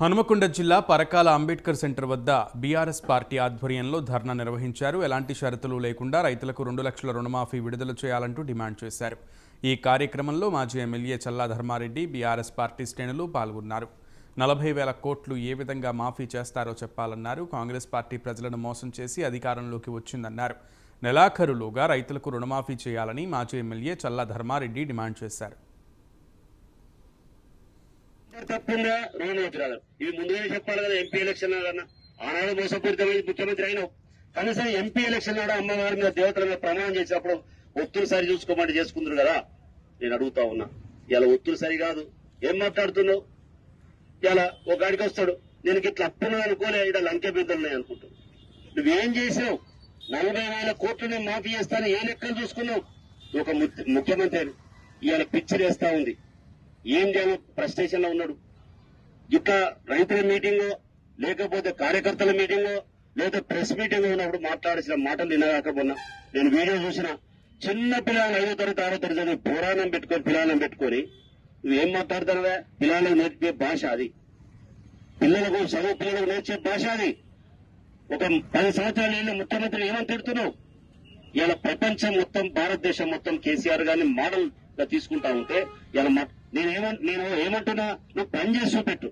హనుమకొండ జిల్లా పరకాల అంబేద్కర్ సెంటర్ వద్ద BRS party ఆధ్వర్యంలో ధర్నా నిర్వహించారు. ఎలాంటి షరతులు లేకుండా రైతులకు 2 లక్షల రుణమాఫీ విడుదల చేయాలంటూ డిమాండ్ చేశారు. ఈ కార్యక్రమంలో మాజీ ఎమ్మెల్యే చల్లా ధర్మారెడ్డి, బీఆర్ఎస్ పార్టీ శ్రేణులు పాల్గొన్నారు. 40,000 కోట్లు ఏ విధంగా మాఫీ చేస్తారో చెప్పాలన్నారు. కాంగ్రెస్ పార్టీ ప్రజలను మోసం చేసి అధికారంలోకి వచ్చిందన్నారు. నెలాఖరులోగా రైతులకు రుణమాఫీ చేయాలని మాజీ ఎమ్మెల్యే చల్లా ధర్మారెడ్డి డిమాండ్ చేశారు. తప్పకుండా రుణమాఫీ ఇవి ముందుగానే చెప్పాలి కదా. ఎంపీ ఎలక్షన్ నాడన్నా ఆనాడు మోసపూరితమైన ముఖ్యమంత్రి అయినావు. కనీసం ఎంపీ ఎలక్షన్ నాడు అమ్మవారి మీద దేవతల మీద ప్రమాణం చేసినప్పుడు ఒత్తులు సరి చూసుకోమంటే చేసుకుందరు కదా. నేను అడుగుతా ఉన్నా, ఇలా ఒత్తులు సరి కాదు. ఏం మాట్లాడుతున్నావు? ఇలా ఒక గాడికి వస్తాడు, నేను ఇట్లా అప్పున్నా అనుకోలే, ఇక్కడ లంకె బిందులున్నాయి అనుకుంటావు. నువ్వేం చేసావు? 40,000 కోట్లు నేను మాఫీ చేస్తాను ఏ లెక్కలు చూసుకున్నావు? ఒక ముఖ్యమంత్రి ఇవాళ పిచ్చిరేస్తా ఉంది. ఏం చేయాలో ఫ్రస్ట్రేషన్ లో ఉన్నాడు. ఇట్లా రైతుల మీటింగ్ లేకపోతే కార్యకర్తల మీటింగ్ లేదా ప్రెస్ మీటింగ్ ఉన్నప్పుడు మాట్లాడాల్సిన మాటలు వినగాకపోయినా నేను వీడియో చూసిన చిన్న పిల్లలు 5వ తరగతి 6వ తరగతి చదివి పురాణం పెట్టుకొని పిల్లలను పెట్టుకొని నువ్వేం మాట్లాడుతున్నావా? పిల్లలకు నేర్పే భాష అది. పిల్లలకు చదువు పిల్లలకు నేర్చే భాష అది. ఒక 10 సంవత్సరాలు వెళ్ళిన ముఖ్యమంత్రి ఏమని తిడుతున్నావు? ఇలా ప్రపంచం మొత్తం భారతదేశం మొత్తం కేసీఆర్ గారిని మోడల్ గా తీసుకుంటా ఉంటే ఇలా నేను ఏమంటున్నా, నువ్వు పని చేసి చూపెట్టు.